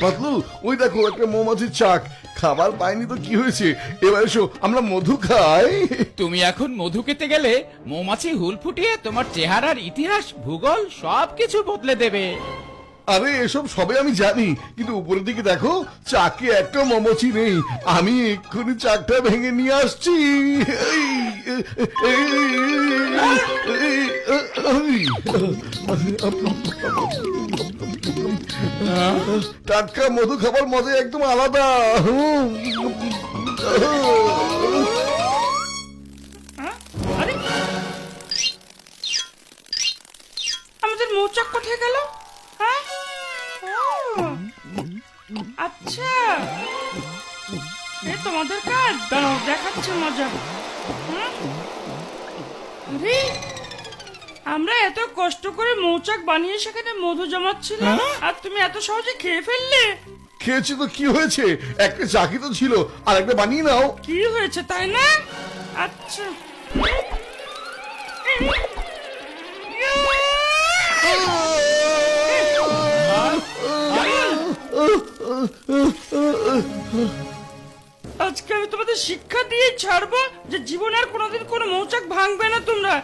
পাতলু, ওই দেখো একটা মৌমাছির চাক। খাবার পাইনি তো কি হয়েছে, এবার এসো আমরা মধু খাই। তুমি এখন মধু খেতে গেলে মৌমাছি হুল ফুটিয়ে তোমার চেহারার ইতিহাস ভূগোল সবকিছু বদলে দেবে। আরে এসব সবে আমি জানি, কিন্তু উপরের দিকে দেখো চাকে একটা মৌমাছি নেই। আমি এক্ষুনি চাকটা ভেঙে নিয়ে আসছি। টাটকা মধু খাবার মজা একদম আলাদা। আরে আমাদের মৌচাক কোথায় গেল? হ্যাঁ, আচ্ছা এ তোমাদের কাজ, দাঁড়াও দেখাচ্ছে মজা। আরে আমরা এত কষ্ট করে মৌচাক বানিয়ে সেখানে মধু জমাচ্ছিলাম, আর তুমি এত সহজে খেয়ে ফেললে। খেয়েছি তো কি হয়েছে, একটা চাকি তো ছিল, আর একটা বানিয়ে নাও। কি হয়েছে তাই না? আচ্ছা আজকে আমি তোমাদের শিক্ষা দিয়ে ছাড়বো যে জীবনে আর কোনোদিন কোনো মৌচাক ভাঙবে না তোমরা।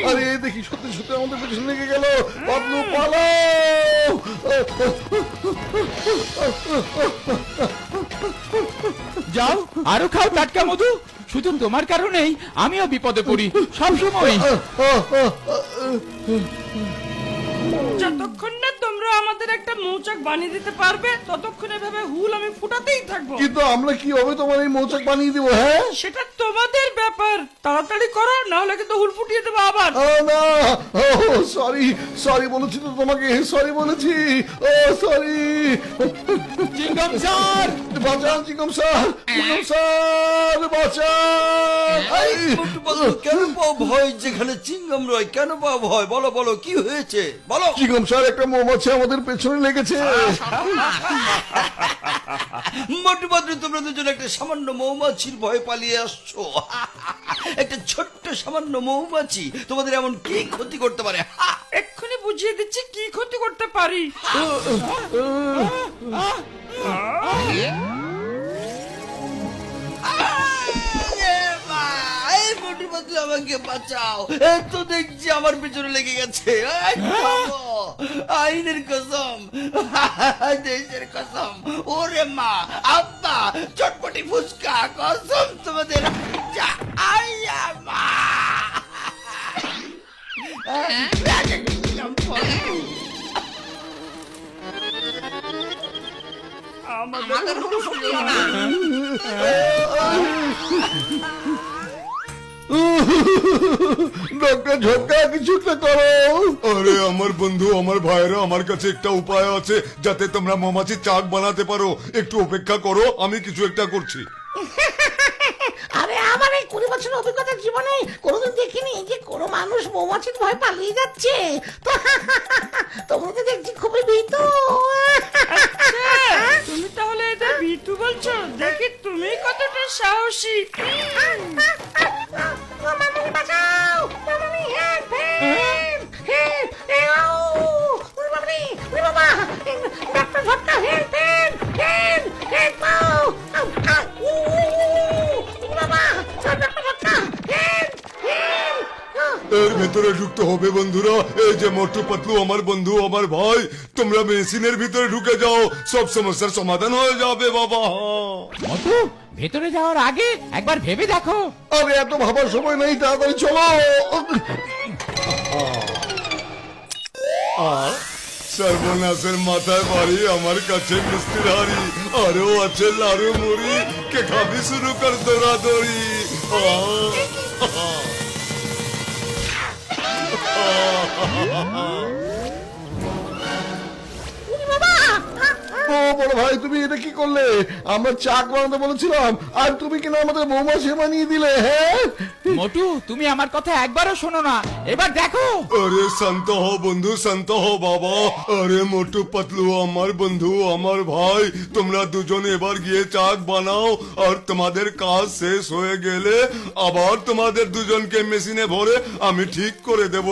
আরে দেখি সত্যি সত্যি আমাদের পেছনে লেগে গেল। পাতলু পালাও। যাও আরো খাও টাটকা মধু। শুধু তোমার কারণেই আমিও বিপদে পড়ি সবসময়। যতক্ষণ না তোমরা আমাদের একটা মৌচাক বানিয়ে দিতে পারবে ততক্ষণ এভাবে হুল আমি ফুটাতেই থাকবো। কিন্তু আমরা কি হবে তোমার এই মৌচাক বানিয়ে দিব? হ্যাঁ সেটা তোমাদের ব্যাপার, তাড়াতাড়ি করো, না হলে কিন্তু হুল ফুটিয়ে দেবো আবার। না, সরি সরি বলেছি তো তোমাকে, সরি বলেছি। ও সরি। চিংগাম স্যার বাঁচান চিকম স্যার, চিকম স্যার বাঁচান। কেন পাও ভয়? যেখানে চিংগাম রয় কেন পাও ভয়? বলো বলো কি হয়েছে বলো। চিকম স্যার একটা মৌমাছি আমাদের পেছনে লেগেছে। মোটু পাতলু, তোমরা দুজন একটা সামান্য মৌমাছির ভয় পালিয়ে আসছো। একটা ছোট্ট সামান্য মৌমাছি তোমাদের এমন কি ক্ষতি করতে পারে? এক্ষুনি বুঝিয়ে দিচ্ছি কি ক্ষতি করতে পারি। মোটু পাতলু আমাকে বাঁচাও, তো দেখছি আমার পেছনে লেগে গেছে। আইনের কসম, দেশের কসম, ওরে মা আব্বা চটপটি ফুচকা কসম তোমাদের। আইয়া মা আমাদের ডক্টর ঝটকা কিছু একটা করো। আরে আমার বন্ধু, আমার ভাইরা, আমার কাছে একটা উপায় আছে যাতে তোমরা মৌমাছির চাক বানাতে পারো। একটু অপেক্ষা করো, আমি কিছু একটা করছি। আরে আমার এই 20 বছরের অভিজ্ঞতার জীবনে কোনোদিন দেখিনি যে কোনো মানুষ মৌমাছির ভয় পালিয়ে যাচ্ছে। তো তোমরা তো দেখছি খুবই ভীতু। তুমি তাহলে এদের ভীতু বলছো? দেখি তুমি কতটা সাহসী। মামনি বাঁচাও, মামনি হেল্প হেল্প হেল্প। মামনি, ওরে বাবা, ডাক্তার ঝটকা হেল্প হেল্প হেল্প হেল্প। বাবা, ডাক্তার ঝটকা হেল্প হেল্প। এর ভেতরে ঢুকতে হবে বন্ধুরা। এই যে মোটু পাতলু আমার বন্ধু, আমার ভাই, তোমরা মেশিনের ভিতরে ঢুকে যাও, সব সমস্যার সমাধান হয়ে যাবে বাবা। মধু ভেতরে যাওয়ার আগে একবার ভেবে দেখো। আরে এত ভাবার সময় নেই, তাড়াতাড়ি চলো। সর্বনাশের মাথায় বাড়ি, আমার কাছে মিষ্টির হাড়ি, আরো আছে লাড়ু মুড়ি, কে খাবি শুরু কর দৌড়াদৌড়ি। ও বড় ভাই, তুমি এটা কি করলে? আমরা চাক বানাতে বলেছিলাম আর তুমি কিনা আমাদের মৌমাছি বানিয়ে দিলে। হ্যাঁ, মোটু, তুমি আমার কথা একবারও শোনো না, এবার দেখো। আরে শান্ত হও বন্ধু, শান্ত হও বাবা। আরে মোটু পাতলু আমার বন্ধু, আমার ভাই, তোমরা দুজন এবার গিয়ে চাক বানাও, আর তোমাদের কাজ শেষ হয়ে গেলে আবার তোমাদের দুজনকে মেশিনে ভরে আমি ঠিক করে দেবো।